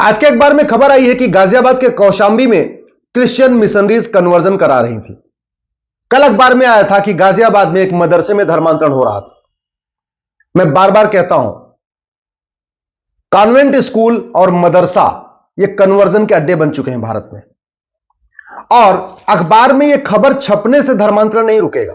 आज के अखबार में खबर आई है कि गाजियाबाद के कौशांबी में क्रिश्चियन मिशनरीज कन्वर्जन करा रही थी। कल अखबार में आया था कि गाजियाबाद में एक मदरसे में धर्मांतरण हो रहा था। मैं बार बार कहता हूं, कॉन्वेंट स्कूल और मदरसा ये कन्वर्जन के अड्डे बन चुके हैं भारत में, और अखबार में यह खबर छपने से धर्मांतरण नहीं रुकेगा।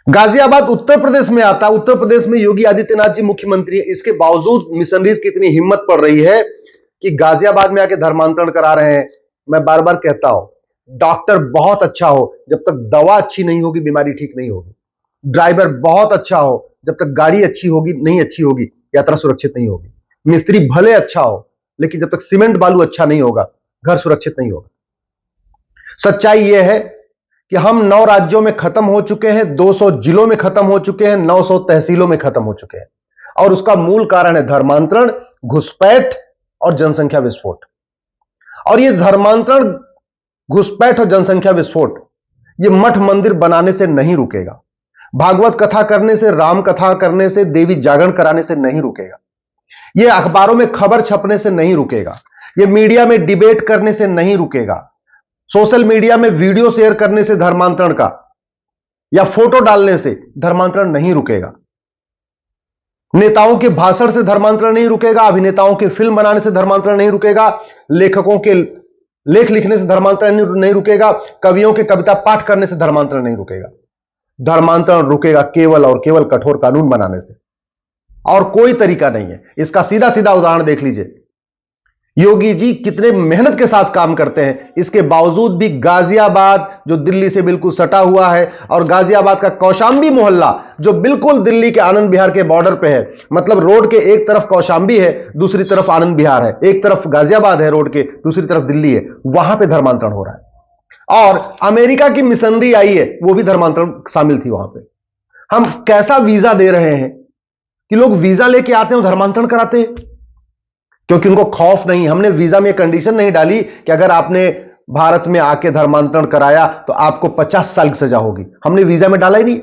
गाजियाबाद उत्तर प्रदेश में आता, उत्तर प्रदेश में योगी आदित्यनाथ जी मुख्यमंत्री है, इसके बावजूद मिशनरीज की इतनी हिम्मत पड़ रही है कि गाजियाबाद में आके धर्मांतरण करा रहे हैं। मैं बार बार कहता हूं, डॉक्टर बहुत अच्छा हो, जब तक दवा अच्छी नहीं होगी बीमारी ठीक नहीं होगी। ड्राइवर बहुत अच्छा हो, जब तक गाड़ी अच्छी होगी नहीं अच्छी होगी, यात्रा सुरक्षित नहीं होगी। मिस्त्री भले अच्छा हो, लेकिन जब तक सीमेंट बालू अच्छा नहीं होगा, घर सुरक्षित नहीं होगा। सच्चाई यह है कि हम 9 राज्यों में खत्म हो चुके हैं, 200 जिलों में खत्म हो चुके हैं, 900 तहसीलों में खत्म हो चुके हैं, और उसका मूल कारण है धर्मांतरण, घुसपैठ और जनसंख्या विस्फोट। और यह धर्मांतरण, घुसपैठ और जनसंख्या विस्फोट यह मठ मंदिर बनाने से नहीं रुकेगा, भागवत कथा करने से, राम कथा करने से, देवी जागरण कराने से नहीं रुकेगा, यह अखबारों में खबर छपने से नहीं रुकेगा, यह मीडिया में डिबेट करने से नहीं रुकेगा, सोशल मीडिया में वीडियो शेयर करने से धर्मांतरण का या फोटो डालने से धर्मांतरण नहीं रुकेगा, नेताओं के भाषण से धर्मांतरण नहीं रुकेगा, अभिनेताओं के फिल्म बनाने से धर्मांतरण नहीं रुकेगा, लेखकों के लेख लिखने से धर्मांतरण नहीं रुकेगा, कवियों के कविता पाठ करने से धर्मांतरण नहीं रुकेगा। धर्मांतरण रुकेगा केवल और केवल कठोर कानून बनाने से, और कोई तरीका नहीं है। इसका सीधा सीधा उदाहरण देख लीजिए। योगी जी कितने मेहनत के साथ काम करते हैं, इसके बावजूद भी गाजियाबाद जो दिल्ली से बिल्कुल सटा हुआ है, और गाजियाबाद का कौशांबी मोहल्ला जो बिल्कुल दिल्ली के आनंद विहार के बॉर्डर पे है, मतलब रोड के एक तरफ कौशांबी है, दूसरी तरफ आनंद विहार है, एक तरफ गाजियाबाद है रोड के, दूसरी तरफ दिल्ली है, वहां पे धर्मांतरण हो रहा है। और अमेरिका की मिशनरी आई है, वो भी धर्मांतरण शामिल थी वहां पे। हम कैसा वीजा दे रहे हैं कि लोग वीजा लेके आते हैं और धर्मांतरण कराते हैं, क्योंकि उनको खौफ नहीं। हमने वीजा में कंडीशन नहीं डाली कि अगर आपने भारत में आके धर्मांतरण कराया तो आपको 50 साल की सजा होगी, हमने वीजा में डाला ही नहीं।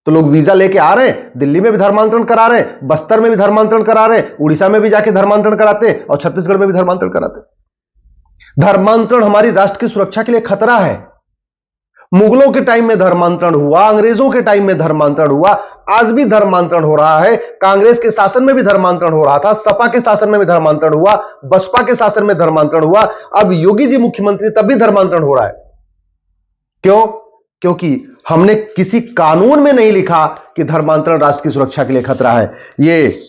तो लोग वीजा लेके आ रहे हैं, दिल्ली में भी धर्मांतरण करा रहे हैं, बस्तर में भी धर्मांतरण करा रहे हैं, उड़ीसा में भी जाके धर्मांतरण कराते हैं, और छत्तीसगढ़ में भी धर्मांतरण कराते हैं। धर्मांतरण हमारी राष्ट्र की सुरक्षा के लिए खतरा है। मुगलों के टाइम में धर्मांतरण हुआ, अंग्रेजों के टाइम में धर्मांतरण हुआ, आज भी धर्मांतरण हो रहा है। कांग्रेस के शासन में भी धर्मांतरण हो रहा था, सपा के शासन में भी धर्मांतरण हुआ, बसपा के शासन में धर्मांतरण हुआ, अब योगी जी मुख्यमंत्री तब भी धर्मांतरण हो रहा है। क्यों? क्योंकि हमने किसी कानून में नहीं लिखा कि धर्मांतरण राष्ट्र की सुरक्षा के लिए खतरा है। यह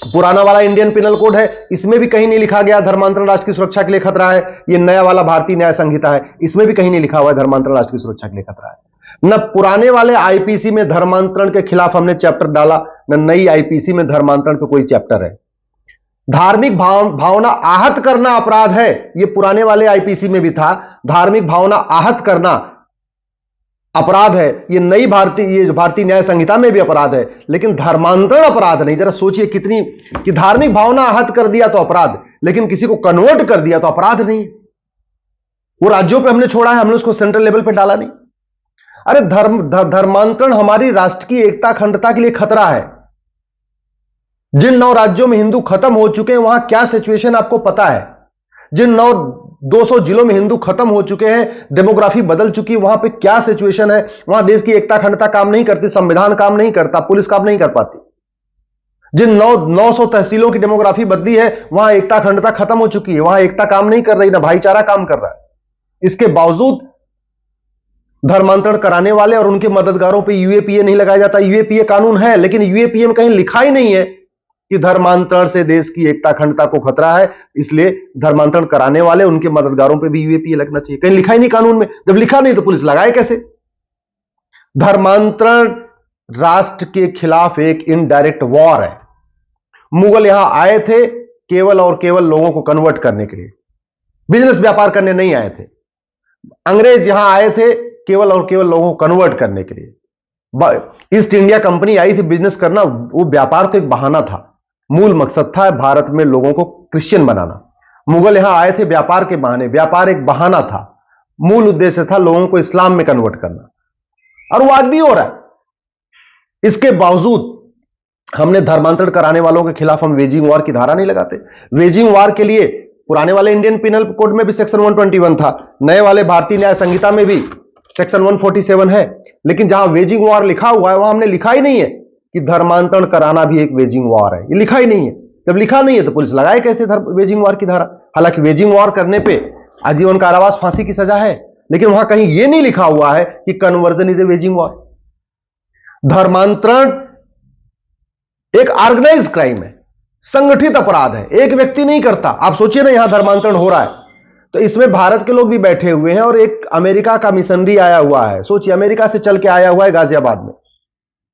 पुराना वाला इंडियन पिनल कोड है, इसमें भी कहीं नहीं लिखा गया धर्मांतरण राष्ट्र की सुरक्षा के लिए खतरा है। यह नया वाला भारतीय न्याय संहिता है, इसमें भी कहीं नहीं लिखा हुआ है धर्मांतरण राष्ट्र की सुरक्षा के लिए खतरा है। न पुराने वाले आईपीसी में धर्मांतरण के खिलाफ हमने चैप्टर डाला, न नई आईपीसी में धर्मांतरण पे कोई चैप्टर है। धार्मिक भावना आहत करना अपराध है, यह पुराने वाले आईपीसी में भी था। धार्मिक भावना आहत करना अपराध है, ये नई भारतीय न्याय संहिता में भी अपराध है, लेकिन धर्मांतरण अपराध नहीं। जरा सोचिए कितनी कि धार्मिक भावना आहत कर दिया तो अपराध, लेकिन किसी को कन्वर्ट कर दिया तो अपराध नहीं। वो राज्यों पे हमने छोड़ा है, हमने उसको सेंट्रल लेवल पे डाला नहीं। अरे धर्मांतरण हमारी राष्ट्र की एकता अखंडता के लिए खतरा है। जिन 9 राज्यों में हिंदू खत्म हो चुके हैं, वहां क्या सिचुएशन आपको पता है। जिन 200 जिलों में हिंदू खत्म हो चुके हैं, डेमोग्राफी बदल चुकी है, वहां पे क्या सिचुएशन है। वहां देश की एकता अखंडता काम नहीं करती, संविधान काम नहीं करता, पुलिस काम नहीं कर पाती। जिन 900 तहसीलों की डेमोग्राफी बदली है, वहां एकता अखंडता खत्म हो चुकी है, वहां एकता काम नहीं कर रही, ना भाईचारा काम कर रहा है। इसके बावजूद धर्मांतरण कराने वाले और उनके मददगारों पर यूएपीए नहीं लगाया जाता। यूएपीए कानून है, लेकिन यूएपीए में कहीं लिखा ही नहीं है कि धर्मांतरण से देश की एकता अखंडता को खतरा है, इसलिए धर्मांतरण कराने वाले उनके मददगारों पे भी यूएपीए लगना चाहिए। कहीं लिखा ही नहीं कानून में। जब लिखा नहीं तो पुलिस लगाए कैसे? धर्मांतरण राष्ट्र के खिलाफ एक इनडायरेक्ट वॉर है। मुगल यहां आए थे केवल और केवल लोगों को कन्वर्ट करने के लिए, बिजनेस व्यापार करने नहीं आए थे। अंग्रेज यहां आए थे केवल और केवल लोगों को कन्वर्ट करने के लिए। ईस्ट इंडिया कंपनी आई थी बिजनेस करना, वो व्यापार तो एक बहाना था, मूल मकसद था भारत में लोगों को क्रिश्चियन बनाना। मुगल यहां आए थे व्यापार के बहाने, व्यापार एक बहाना था, मूल उद्देश्य था लोगों को इस्लाम में कन्वर्ट करना, और वो आज भी हो रहा है। इसके बावजूद हमने धर्मांतरण कराने वालों के खिलाफ हम वेजिंग वॉर की धारा नहीं लगाते। वेजिंग वॉर के लिए पुराने वाले इंडियन पिनल कोड में भी सेक्शन 121 था, नए वाले भारतीय न्याय संहिता में भी सेक्शन 147 है, लेकिन जहां वेजिंग वॉर लिखा हुआ है वहां हमने लिखा ही नहीं है कि धर्मांतरण कराना भी एक वेजिंग वॉर है। ये लिखा ही नहीं है। जब लिखा नहीं है तो पुलिस लगाए कैसे वेजिंग वॉर की धारा? हालांकि वेजिंग वॉर करने पे आजीवन कारावास, फांसी की सजा है, लेकिन वहां कहीं यह नहीं लिखा हुआ है कि conversion is a waging war. धर्मांतरण एक ऑर्गेनाइज क्राइम है, संगठित अपराध है, एक व्यक्ति नहीं करता। आप सोचिए ना, यहां धर्मांतरण हो रहा है तो इसमें भारत के लोग भी बैठे हुए हैं और एक अमेरिका का मिशनरी आया हुआ है। सोचिए, अमेरिका से चल के आया हुआ है गाजियाबाद में।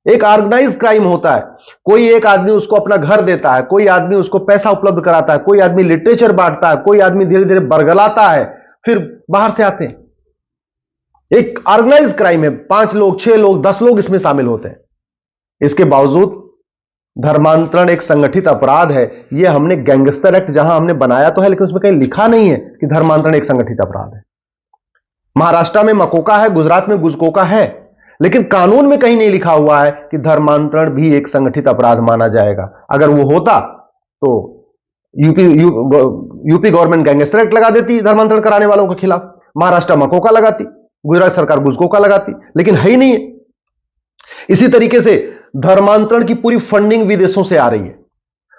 एक ऑर्गेनाइज क्राइम होता है। कोई एक आदमी उसको अपना घर देता है, कोई आदमी उसको पैसा उपलब्ध कराता है, कोई आदमी लिटरेचर बांटता है, कोई आदमी धीरे धीरे बरगलाता है, फिर बाहर से आते हैं। एक ऑर्गेनाइज क्राइम है। 5 लोग, 6 लोग, 10 लोग इसमें शामिल होते हैं। इसके बावजूद धर्मांतरण एक संगठित अपराध है। यह हमने गैंगस्टर एक्ट जहां हमने बनाया तो है, लेकिन उसमें कहीं लिखा नहीं है कि धर्मांतरण एक संगठित अपराध है। महाराष्ट्र में मकोका है, गुजरात में गुजकोका है, लेकिन कानून में कहीं नहीं लिखा हुआ है कि धर्मांतरण भी एक संगठित अपराध माना जाएगा। अगर वो होता तो यूपी गवर्नमेंट गैंगस्टर एक्ट लगा देती धर्मांतरण कराने वालों के खिलाफ, महाराष्ट्र मकोका लगाती, गुजरात सरकार गुजकोका लगाती, लेकिन है ही नहीं है। इसी तरीके से धर्मांतरण की पूरी फंडिंग विदेशों से आ रही है,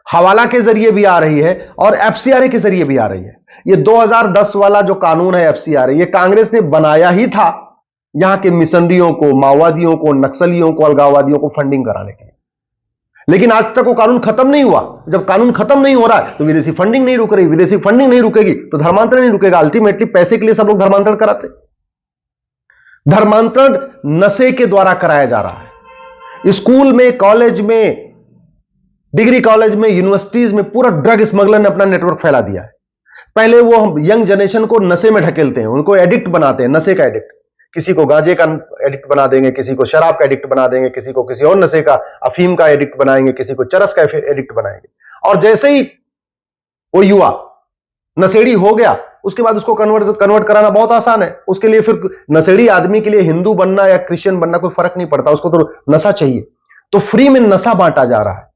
हवाला के जरिए भी आ रही है और एफसीआरए के जरिए भी आ रही है। यह 2010 वाला जो कानून है एफसीआरए, यह कांग्रेस ने बनाया ही था यहां के मिशनरियों को, माओवादियों को, नक्सलियों को, अलगाववादियों को फंडिंग कराने के लिए। लेकिन आज तक वो कानून खत्म नहीं हुआ। जब कानून खत्म नहीं हो रहा है तो विदेशी फंडिंग नहीं रुक रही, विदेशी फंडिंग नहीं रुकेगी तो धर्मांतरण नहीं रुकेगा। अल्टीमेटली पैसे के लिए सब लोग धर्मांतरण कराते। धर्मांतरण नशे के द्वारा कराया जा रहा है। स्कूल में, कॉलेज में, डिग्री कॉलेज में, यूनिवर्सिटीज में पूरा ड्रग स्मगलर ने अपना नेटवर्क फैला दिया है। पहले वो हम यंग जनरेशन को नशे में ढकेलते हैं, उनको एडिक्ट बनाते हैं, नशे का एडिक्ट। किसी को गांजे का एडिक्ट बना देंगे, किसी को शराब का एडिक्ट बना देंगे, किसी को किसी और नशे का, अफीम का एडिक्ट बनाएंगे, किसी को चरस का एडिक्ट बनाएंगे। और जैसे ही वो युवा नशेड़ी हो गया, उसके बाद उसको कन्वर्ट कराना बहुत आसान है। उसके लिए फिर नशेड़ी आदमी के लिए हिंदू बनना या क्रिश्चियन बनना कोई फर्क नहीं पड़ता, उसको तो नशा चाहिए। तो फ्री में नशा बांटा जा रहा है।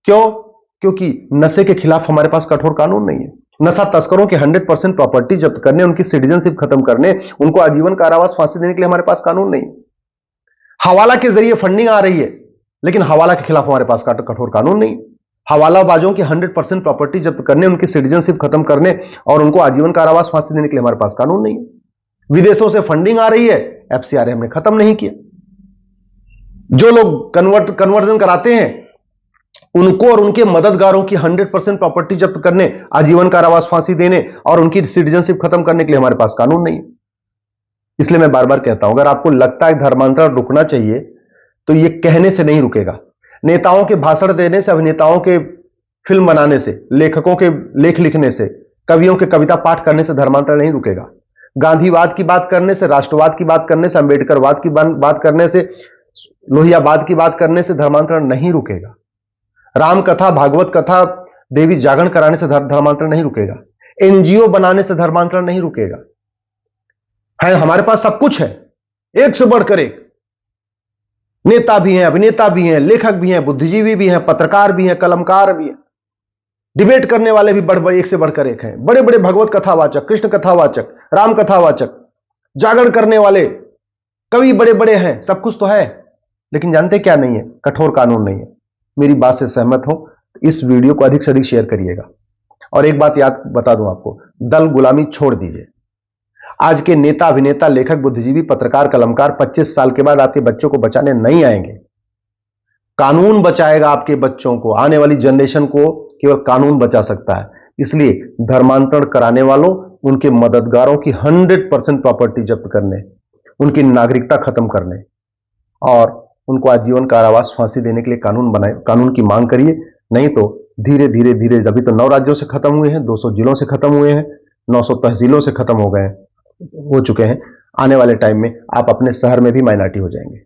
क्यों? क्योंकि नशे के खिलाफ हमारे पास कठोर कानून नहीं है। नशा तस्करों के 100% प्रॉपर्टी जब्त करने, उनकी सिटीजनशिप खत्म करने, उनको आजीवन कारावास, फांसी देने के लिए हमारे पास कानून नहीं है। हवाला के जरिए फंडिंग आ रही है, लेकिन हवाला के खिलाफ हमारे पास कठोर कानून नहीं। हवालाबाजों की 100% प्रॉपर्टी जब्त करने, उनकी सिटीजनशिप खत्म करने और उनको आजीवन कारावास, फांसी देने के लिए हमारे पास कानून नहीं है। विदेशों से फंडिंग आ रही है, एफसीआरए हमने खत्म नहीं किया। जो लोग कन्वर्जन कराते हैं उनको और उनके मददगारों की 100% प्रॉपर्टी जब्त करने, आजीवन कारावास, फांसी देने और उनकी सिटीजनशिप खत्म करने के लिए हमारे पास कानून नहीं है। इसलिए मैं बार बार कहता हूं, अगर आपको लगता है धर्मांतरण रुकना चाहिए तो यह कहने से नहीं रुकेगा। नेताओं के भाषण देने से, अभिनेताओं के फिल्म बनाने से, लेखकों के लेख लिखने से, कवियों के कविता पाठ करने से धर्मांतरण नहीं रुकेगा। गांधीवाद की बात करने से, राष्ट्रवाद की बात करने से, अंबेडकरवाद की बात करने से, लोहियावाद की बात करने से धर्मांतरण नहीं रुकेगा। राम कथा, भागवत कथा, देवी जागरण कराने से धर्मांतरण नहीं रुकेगा। एनजीओ बनाने से धर्मांतरण नहीं रुकेगा। है, हमारे पास सब कुछ है, एक से बढ़कर एक। नेता भी हैं, अभिनेता भी हैं, लेखक भी हैं, बुद्धिजीवी भी हैं, पत्रकार भी हैं, कलमकार भी हैं, डिबेट करने वाले भी एक से बढ़कर एक हैं। बड़े बड़े भगवत कथावाचक, कृष्ण कथावाचक, राम कथावाचक, जागरण करने वाले कवि बड़े बड़े हैं। सब कुछ तो है, लेकिन जानते क्या नहीं है? कठोर कानून नहीं है। मेरी बात से सहमत हो? इस वीडियो को अधिक से अधिक शेयर करिएगा। और एक बात याद बता दूं आपको, दल गुलामी छोड़ दीजिए। आज के नेता, अभिनेता, लेखक, बुद्धिजीवी, पत्रकार, कलमकार 25 साल के बाद आपके बच्चों को बचाने नहीं आएंगे। कानून बचाएगा आपके बच्चों को, आने वाली जनरेशन को केवल कानून बचा सकता है। इसलिए धर्मांतरण कराने वालों, उनके मददगारों की 100% प्रॉपर्टी जब्त करने, उनकी नागरिकता खत्म करने और उनको आजीवन कारावास, फांसी देने के लिए कानून बनाए, कानून की मांग करिए। नहीं तो धीरे धीरे धीरे, अभी तो 9 राज्यों से खत्म हुए हैं, 200 जिलों से खत्म हुए हैं, 900 तहसीलों से खत्म हो चुके हैं। आने वाले टाइम में आप अपने शहर में भी माइनॉरिटी हो जाएंगे।